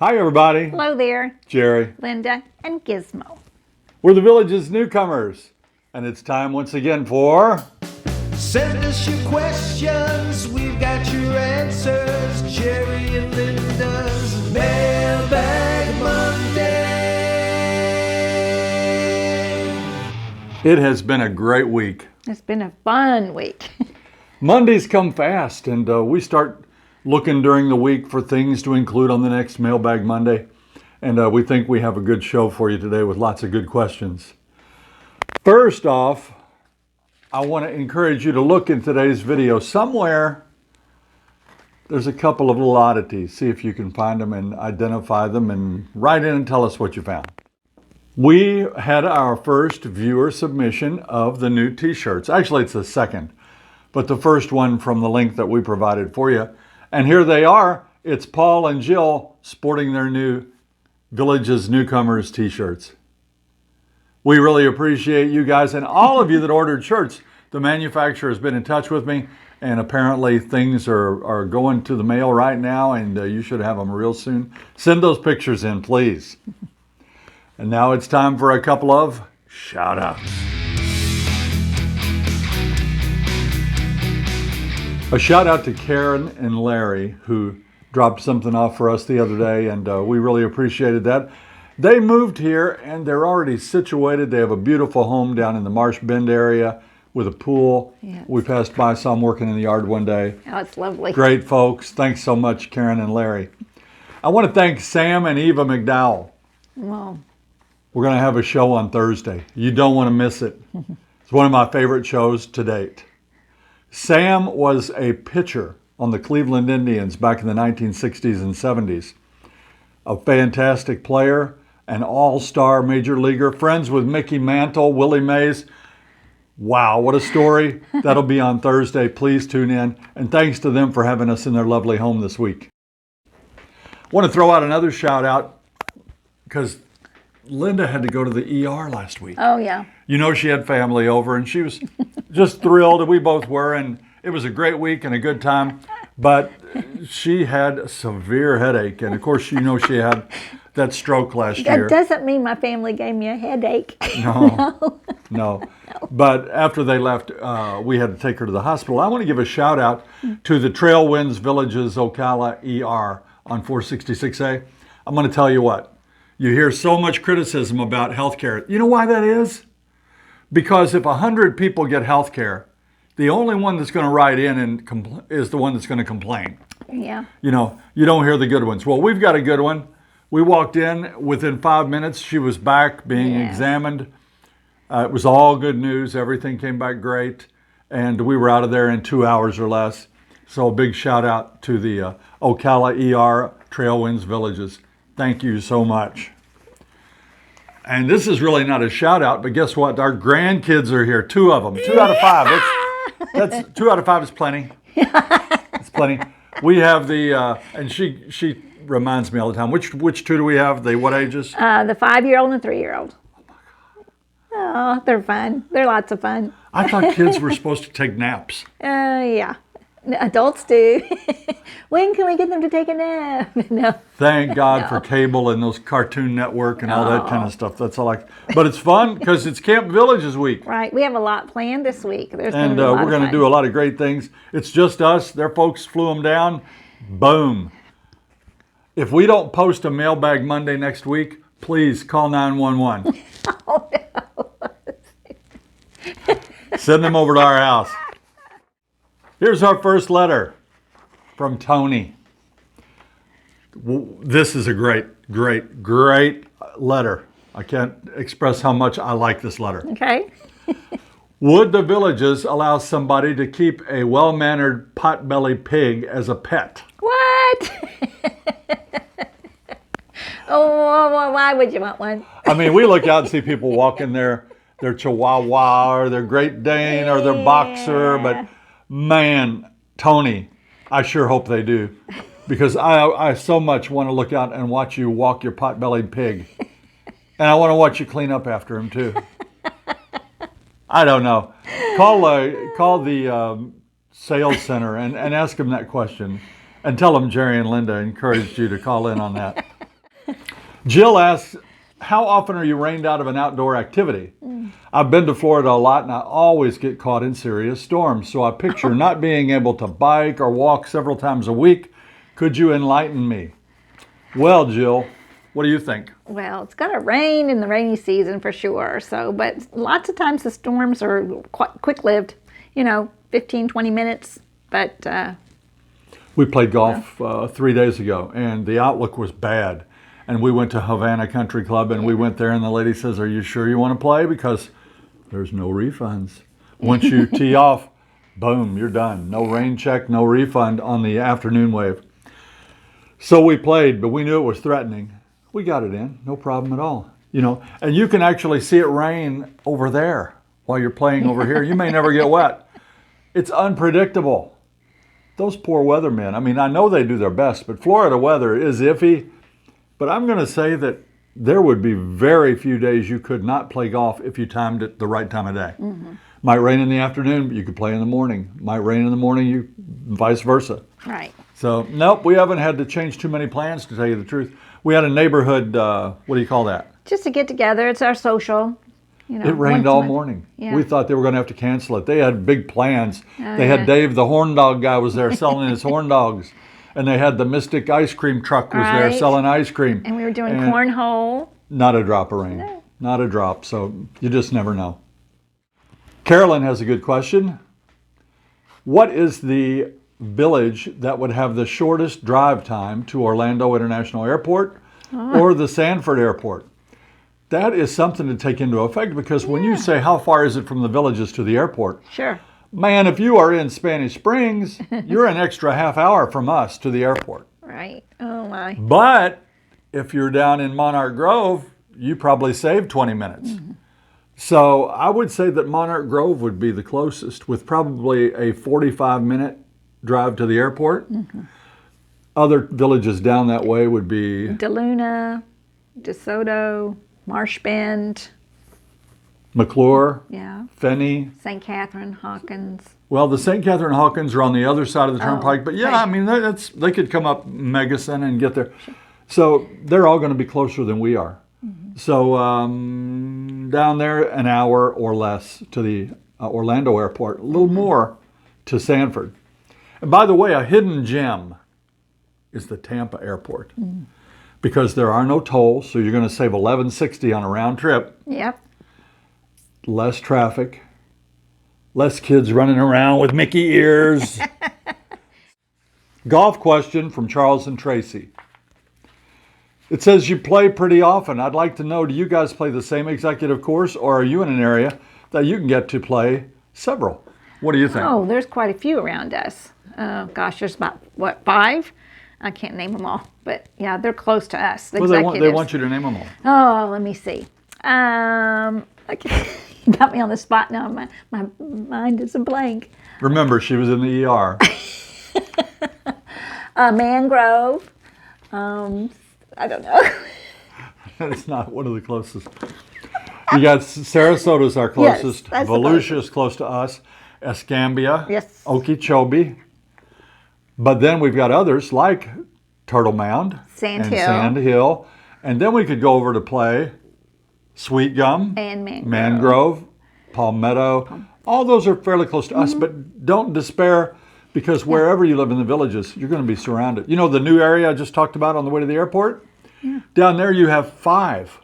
Hi, everybody. Hello there, Jerry. Linda and Gizmo. We're the village's newcomers, and it's time once again for... Send us your questions, we've got your answers. Jerry and Linda's Mailbag Monday. It has been a great week. It's been a fun week. Mondays come fast, and we start looking during the week for things to include on the next Mailbag Monday. And we think we have a good show for you today with lots of good questions. First off, I want to encourage you to look in today's video. Somewhere, there's a couple of little oddities. See if you can find them and identify them and write in and tell us what you found. We had our first viewer submission of the new t-shirts. Actually, it's the second, but the first one from the link that we provided for you. And here they are. It's Paul and Jill sporting their new Village's Newcomers t-shirts. We really appreciate you guys and all of you that ordered shirts. The manufacturer has been in touch with me, and apparently things are going to the mail right now, and you should have them real soon. Send those pictures in, please. And now it's time for a couple of shout-outs. A shout-out to Karen and Larry, who dropped something off for us the other day, and we really appreciated that. They moved here, and they're already situated. They have a beautiful home down in the Marsh Bend area with a pool. Yes. We passed by, saw them working in the yard one day. Oh, it's lovely. Great folks. Thanks so much, Karen and Larry. I want to thank Sam and Eva McDowell. Well, We're going to have a show on Thursday. You don't want to miss it. It's one of my favorite shows to date. Sam was a pitcher on the Cleveland Indians back in the 1960s and 70s. A fantastic player, an all-star major leaguer, friends with Mickey Mantle, Willie Mays. Wow, what a story. That'll be on Thursday. Please tune in. And thanks to them for having us in their lovely home this week. I want to throw out another shout out because Linda had to go to the ER last week. oh yeah. You know, she had family over and she was just thrilled, and we both were, and it was a great week and a good time. But she had a severe headache, and of course, you know, she had that stroke last year. That doesn't mean my family gave me a headache. No. But after they left, we had to take her to the hospital. I want to give a shout out to the Trailwinds Villages Ocala ER on 466A. I'm going to tell you what. You hear so much criticism about healthcare. You know why that is? Because if 100 people get healthcare, the only one that's going to write in and is the one that's going to complain. Yeah. You know, you don't hear the good ones. Well, we've got a good one. We walked in, within 5 minutes, she was back being examined. It was all good news. Everything came back great. And we were out of there in 2 hours or less. So a big shout out to the Ocala ER Trailwinds Villages. Thank you so much. And this is really not a shout out, but guess what? Our grandkids are here. 2 of them. 2 out of 5. That's 2 out of 5 is plenty. It's plenty. We have the and she reminds me all the time. Which 2 do we have? They what ages? The 5-year-old and the 3-year-old. Oh, they're fun. They're lots of fun. I thought kids were supposed to take naps. Yeah. Adults do. When can we get them to take a nap? No. Thank God for cable and those Cartoon Network and all that kind of stuff. That's all but it's fun because it's Camp Villages week. Right. We have a lot planned this week. There's And we're going to do a lot of great things. It's just us. Their folks flew them down. Boom. If we don't post a Mailbag Monday next week, please call 911. Oh, no. Send them over to our house. Here's our first letter from Tony. This is a great letter. I can't express how much I like this letter. Okay. Would the villages allow somebody to keep a well-mannered pot-bellied pig as a pet? What? Oh, why would you want one? I mean, we look out and see people walking their Chihuahua or their Great Dane or their Boxer, but man, Tony, I sure hope they do, because I so much want to look out and watch you walk your pot-bellied pig, and I want to watch you clean up after him too. I don't know. Call the sales center and ask them that question, and tell them Jerry and Linda encouraged you to call in on that. Jill asks, how often are you rained out of an outdoor activity? I've been to Florida a lot and I always get caught in serious storms. So I picture not being able to bike or walk several times a week. Could you enlighten me? Well, Jill, what do you think? Well, it's going to rain in the rainy season for sure. So, but lots of times the storms are quite quick-lived, 15, 20 minutes. But we played golf 3 days ago and the outlook was bad. And we went to Havana Country Club and we went there and the lady says, are you sure you want to play? Because there's no refunds. Once you tee off, boom, you're done. No rain check, no refund on the afternoon wave. So we played, but we knew it was threatening. We got it in, no problem at all. And you can actually see it rain over there while you're playing over here. You may never get wet. It's unpredictable. Those poor weathermen, I know they do their best, but Florida weather is iffy. But I'm going to say that there would be very few days you could not play golf if you timed it the right time of day. Might rain in the afternoon, but you could play in the morning. Might rain in the morning, vice versa. right. So, nope, we haven't had to change too many plans, to tell you the truth. We had a neighborhood, what do you call that? Just to get together. It's our social. It rained once a all month. morning. Yeah. We thought they were going to have to cancel it. They had big plans. They had Dave, the horn dog guy, was there selling his horn dogs. And they had the Mystic ice cream truck was there Right. selling ice cream. And we were doing cornhole. Not a drop of rain. No. Not a drop. So you just never know. Carolyn has a good question. What is the village that would have the shortest drive time to Orlando International Airport or the Sanford Airport? That is something to take into effect because when you say how far is it from the villages to the airport, Sure. man, if you are in Spanish Springs, you're an extra half hour from us to the airport. Right. Oh, my. But if you're down in Monarch Grove, you probably save 20 minutes. So I would say that Monarch Grove would be the closest with probably a 45-minute drive to the airport. Other villages down that way would be DeLuna, DeSoto, Marsh Bend, McClure, yeah, Fenney. St. Catherine, Hawkins. Well, the St. Catherine Hawkins are on the other side of the turnpike, but yeah, okay. they could come up Megason and get there. So they're all going to be closer than we are. So down there, an hour or less to the Orlando airport, a little more to Sanford. And by the way, a hidden gem is the Tampa airport because there are no tolls, so you're going to save $11.60 on a round trip. Yep. Less traffic, less kids running around with Mickey ears. Golf question from Charles and Tracy. It says you play pretty often. I'd like to know, do you guys play the same executive course or are you in an area that you can get to play several? What do you think? Oh, there's quite a few around us. Gosh, there's about, 5? I can't name them all. But yeah, they're close to us. The Well, executives. they want you to name them all. Oh, let me see. You got me on the spot now. My mind is a blank. Remember, she was in the ER. Mangrove. I don't know. It's not one of the closest. You got Sarasota's our closest. that's the Volusia's close to us. Escambia. Yes. Okeechobee. But then we've got others like Turtle Mound. Sand and Hill. Sand Hill. And then we could go over to play Sweet Gum. And Mangrove. Mangrove. Palmetto. All those are fairly close to us, but don't despair because wherever you live in the villages, you're going to be surrounded. You know the new area I just talked about on the way to the airport? Yeah. Down there you have 5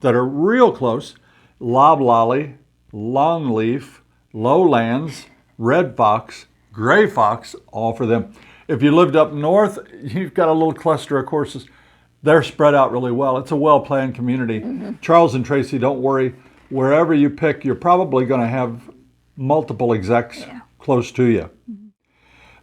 that are real close. Loblolly, Longleaf, Lowlands, Red Fox, Gray Fox, all for them. If you lived up north, you've got a little cluster of courses. They're spread out really well. It's a well-planned community. Charles and Tracy, don't worry. Wherever you pick, you're probably going to have multiple execs close to you.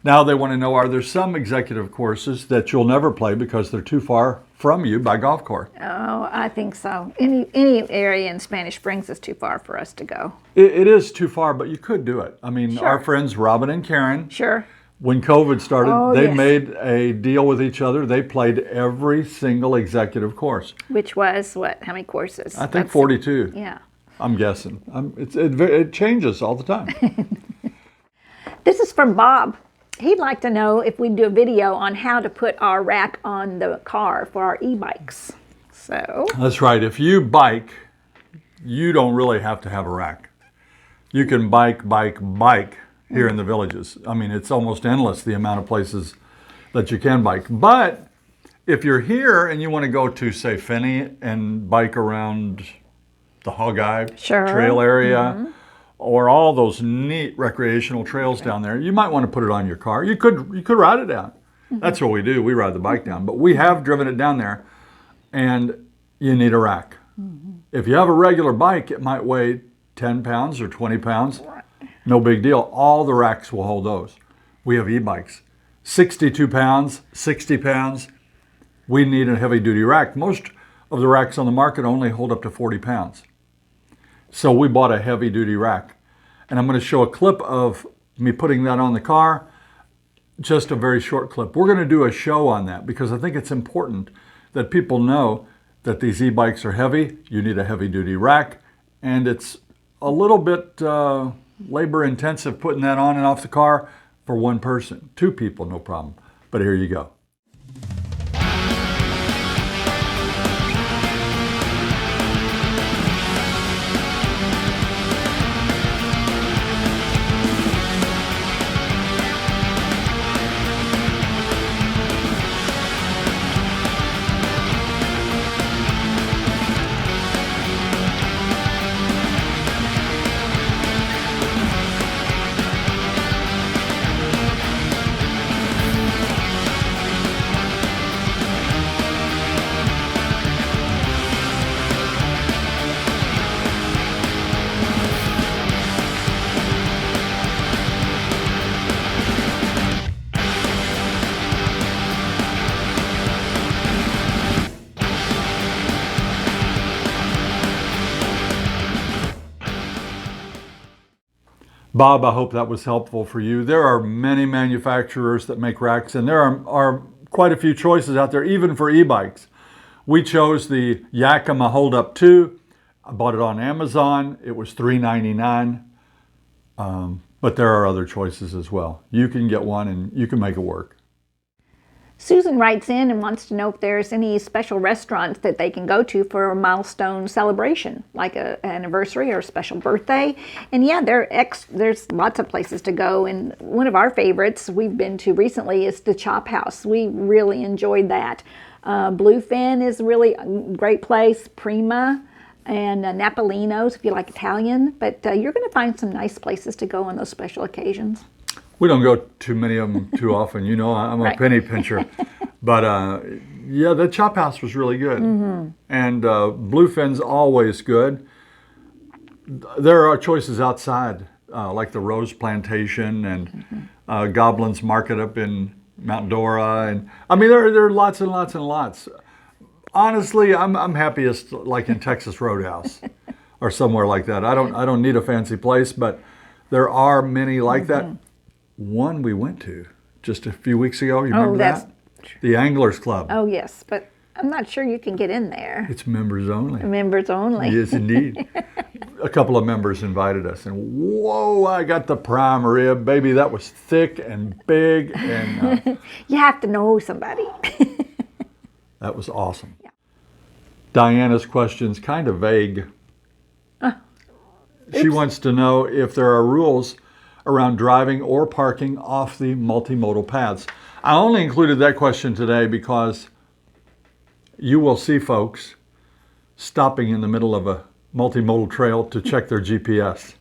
Now they want to know, are there some executive courses that you'll never play because they're too far from you by golf course? Oh, I think so. Any area in Spanish Springs is too far for us to go. It is too far, but you could do it. I mean, Sure. our friends Robin and Karen, Sure. when COVID started, Oh, they yes. made a deal with each other. They played every single executive course. Which was what? How many courses? I think That's- 42. Yeah. I'm guessing. It changes all the time. This is from Bob. He'd like to know if we do a video on how to put our rack on the car for our e-bikes. So, That's right. If you bike, you don't really have to have a rack. You can bike here in the villages. I mean, it's almost endless the amount of places that you can bike. But if you're here and you want to go to, say, Finney and bike around the Hogeye Trail area, or all those neat recreational trails down there, you might want to put it on your car. You could ride it down. That's what we do. We ride the bike down. But we have driven it down there, and you need a rack. If you have a regular bike, it might weigh 10 pounds or 20 pounds. No big deal. All the racks will hold those. We have e-bikes. 62 pounds, 60 pounds. We need a heavy-duty rack. Most of the racks on the market only hold up to 40 pounds. So we bought a heavy-duty rack. And I'm going to show a clip of me putting that on the car, just a very short clip. We're going to do a show on that because I think it's important that people know that these e-bikes are heavy. You need a heavy-duty rack, and it's a little bit labor-intensive putting that on and off the car for one person. 2 people, no problem. But here you go. Bob, I hope that was helpful for you. There are many manufacturers that make racks, and there are quite a few choices out there, even for e-bikes. We chose the Yakima Hold Up 2. I bought it on Amazon. It was $3.99. But there are other choices as well. You can get one and you can make it work. Susan writes in and wants to know if there's any special restaurants that they can go to for a milestone celebration, like an anniversary or a special birthday. And yeah, there's lots of places to go. And one of our favorites we've been to recently is the Chop House. We really enjoyed that. Bluefin is really a great place. Prima and Napolino's if you like Italian. But you're going to find some nice places to go on those special occasions. We don't go too many of them too often. You know, I'm a penny pincher. But yeah, the Chop House was really good. And Bluefin's always good. There are choices outside, like the Rose Plantation and Goblin's Market up in Mount Dora. And I mean, there are lots and lots and lots. Honestly, I'm happiest like in Texas Roadhouse or somewhere like that. I don't need a fancy place, but there are many like that. One we went to just a few weeks ago. You remember that? The Anglers Club. Oh, yes, but I'm not sure you can get in there. It's members only. Members only. Yes, indeed. A couple of members invited us, and whoa, I got the prime rib, baby. That was thick and big. And you have to know somebody. That was awesome. Yeah. Diana's question's kind of vague. She wants to know if there are rules around driving or parking off the multimodal paths. I only included that question today because you will see folks stopping in the middle of a multimodal trail to check their GPS.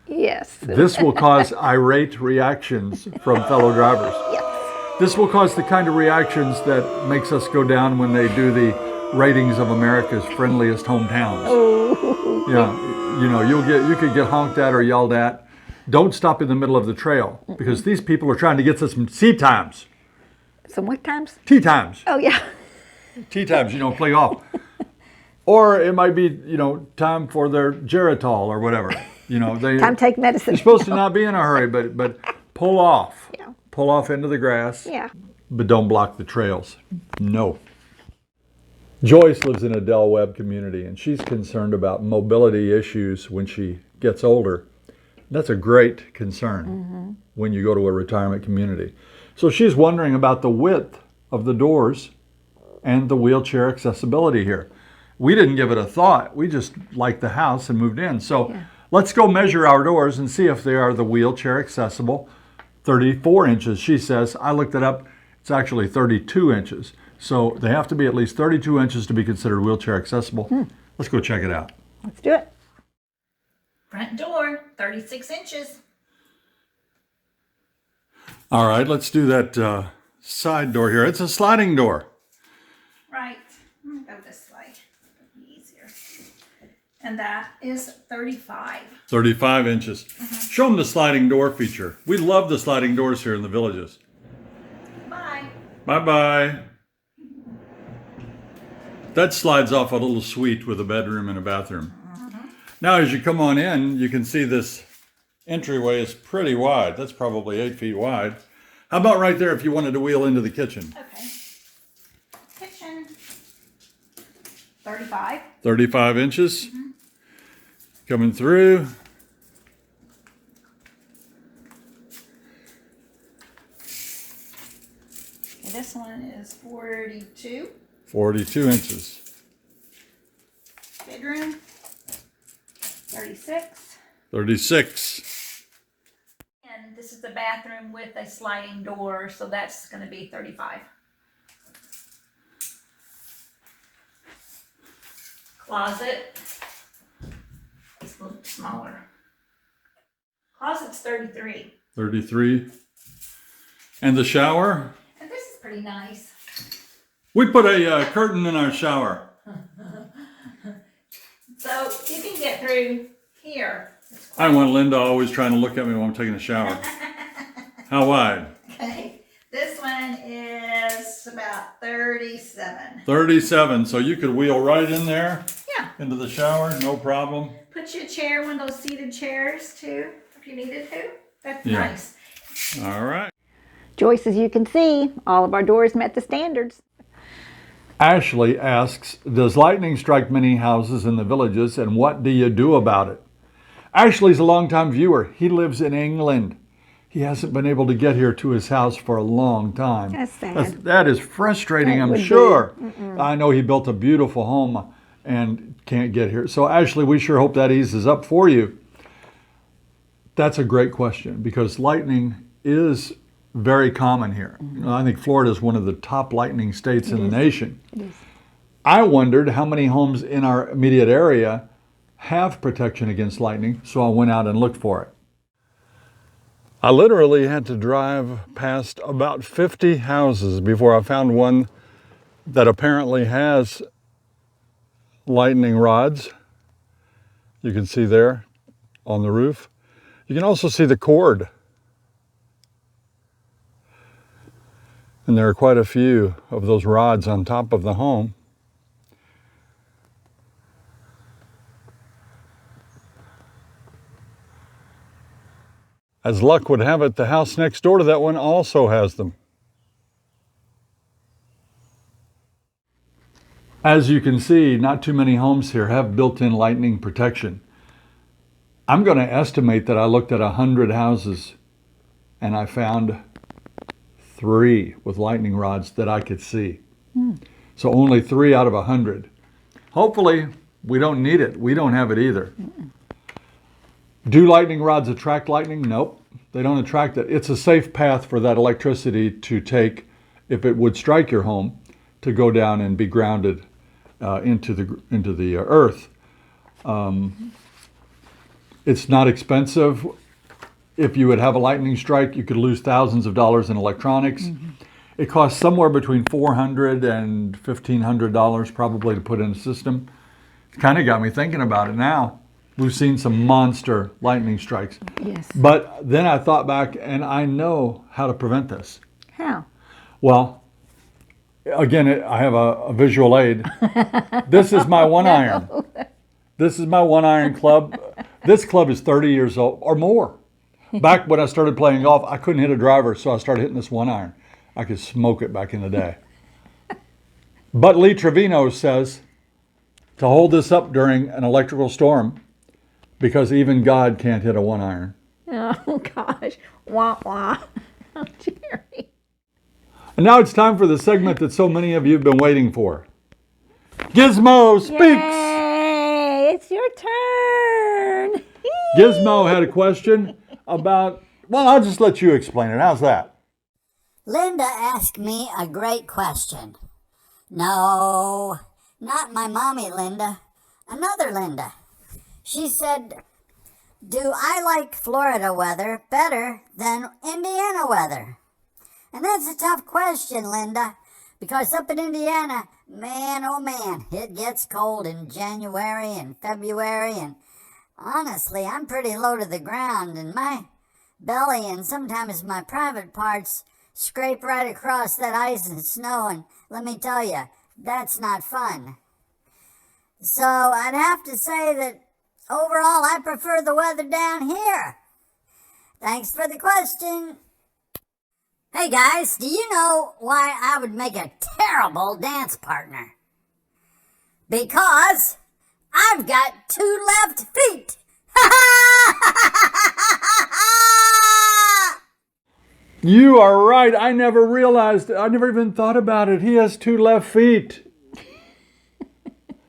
Yes. This will cause irate reactions from fellow drivers. Yes. This will cause the kind of reactions that makes us go down when they do the ratings of America's friendliest hometowns. Oh. Yeah, you know, you could get honked at or yelled at. Don't stop in the middle of the trail because these people are trying to get us some seat times. Some what times? Tea times. Oh, yeah. Tea times, you know, play off. Or it might be, you know, time for their Geritol or whatever. You know, Time to take medicine. You're supposed to not be in a hurry, but pull off. Yeah. Pull off into the grass. Yeah. But don't block the trails. No. Joyce lives in a Del Webb community, and she's concerned about mobility issues when she gets older. That's a great concern when you go to a retirement community. So she's wondering about the width of the doors and the wheelchair accessibility here. We didn't give it a thought. We just liked the house and moved in. So let's go measure our doors and see if they are the wheelchair accessible. 34 inches, she says. I looked it up. It's actually 32 inches. So they have to be at least 32 inches to be considered wheelchair accessible. Let's go check it out. Let's do it. Front door, 36 inches. All right, let's do that side door here. It's a sliding door. Right. I'm gonna go this way. It'll be easier. And that is 35. 35 inches. Show them the sliding door feature. We love the sliding doors here in the villages. Bye. Bye-bye. That slides off a little suite with a bedroom and a bathroom. Now, as you come on in, you can see this entryway is pretty wide. That's probably 8 feet wide. How about right there if you wanted to wheel into the kitchen? Okay. Kitchen, 35. 35 inches. Coming through. And this one is 42. 42 inches. Bedroom, 36. 36. And this is the bathroom with a sliding door, so that's going to be 35. Closet is a little smaller. Closet's 33. 33. And the shower? And this is pretty nice. We put a curtain in our shower. So you can get through here. I want Linda always trying to look at me while I'm taking a shower. How wide? Okay. This one is about 37. 37. So you could wheel right in there Yeah. into the shower, no problem. Put your chair, one of those seated chairs too, if you needed to. That's Yeah. nice. All right. Joyce, as you can see, all of our doors met the standards. Ashley asks, does lightning strike many houses in the villages, and what do you do about it? Ashley's a longtime viewer. He lives in England. He hasn't been able to get here to his house for a long time. That's sad. That is frustrating, That I'm would be. sure. I know he built a beautiful home and can't get here. So Ashley, we sure hope that eases up for you. That's a great question because lightning is very common here. You know, I think Florida is one of the top lightning states in the nation. It is. I wondered how many homes in our immediate area have protection against lightning, so I went out and looked for it. I literally had to drive past about 50 houses before I found one that apparently has lightning rods. You can see there on the roof. You can also see the cord. And there are quite a few of those rods on top of the home. As luck would have it, the house next door to that one also has them. As you can see, not too many homes here have built-in lightning protection. I'm going to estimate that I looked at 100 houses and I found 3 with lightning rods that I could see. So only 3 out of 100. Hopefully, we don't need it. We don't have it either. Do lightning rods attract lightning? Nope, they don't attract it. It's a safe path for that electricity to take, if it would strike your home, to go down and be grounded into the earth. It's not expensive. If you would have a lightning strike, you could lose thousands of dollars in electronics. It costs somewhere between $400 and $1,500 probably to put in a system. It kind of got me thinking about it now. We've seen some monster lightning strikes. Yes. But then I thought back and I know how to prevent this. How? Well, again, I have a visual aid. This is my one iron. This is my one iron club. This club is 30 years old or more. Back when I started playing golf, I couldn't hit a driver, so I started hitting this one iron. I could smoke it back in the day. But Lee Trevino says to hold this up during an electrical storm because even God can't hit a one iron. Oh, gosh. Wah, wah. Oh, Jerry. And now it's time for the segment that so many of you have been waiting for. Gizmo Speaks! Yay! It's your turn! Gizmo had a question about, well, I'll just let you explain it. How's that? Linda asked me a great question. No, not my mommy Linda, another Linda. She said, do I like Florida weather better than Indiana weather? And that's a tough question, Linda, because up in Indiana, man, oh man, it gets cold in January and February, and honestly, I'm pretty low to the ground, and my belly and sometimes my private parts scrape right across that ice and snow, and let me tell you, that's not fun. So I'd have to say that overall, I prefer the weather down here. Thanks for the question. Hey guys, do you know why I would make a terrible dance partner? Because I've got 2 left feet. You are right. I never realized, I never even thought about it. He has 2 left feet.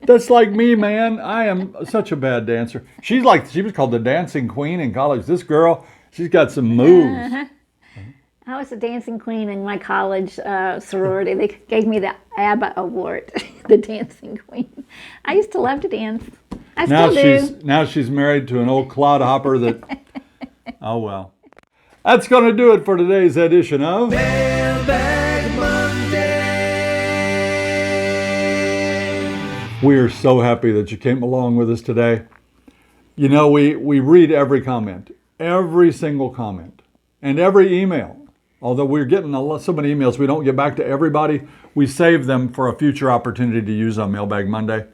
That's like me, man. I am such a bad dancer. She was called the dancing queen in college. This girl, she's got some moves. I was a dancing queen in my college sorority. They gave me the ABBA award, the dancing queen. I used to love to dance. I still do. Now she's married to an old clodhopper that, oh well. That's going to do it for today's edition of Mailbag Monday. We are so happy that you came along with us today. You know, we read every comment, every single comment, and every email. Although we're getting so many emails, we don't get back to everybody. We save them for a future opportunity to use on Mailbag Monday.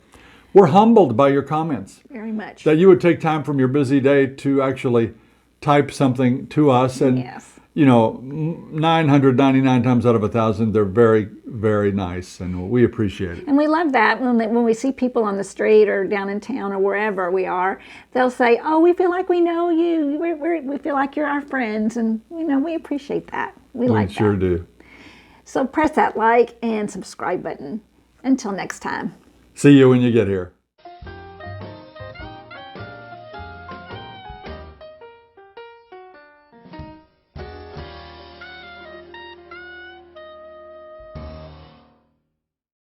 We're humbled by your comments. Very much. That you would take time from your busy day to actually type something to us. And, Yes. you know, 999 times out of 1,000, they're very, very nice. And we appreciate it. And we love that when we see people on the street or down in town or wherever we are, they'll say, oh, we feel like we know you. We feel like you're our friends. And, you know, we appreciate that. We like that. We sure do. So press that like and subscribe button. Until next time. See you when you get here.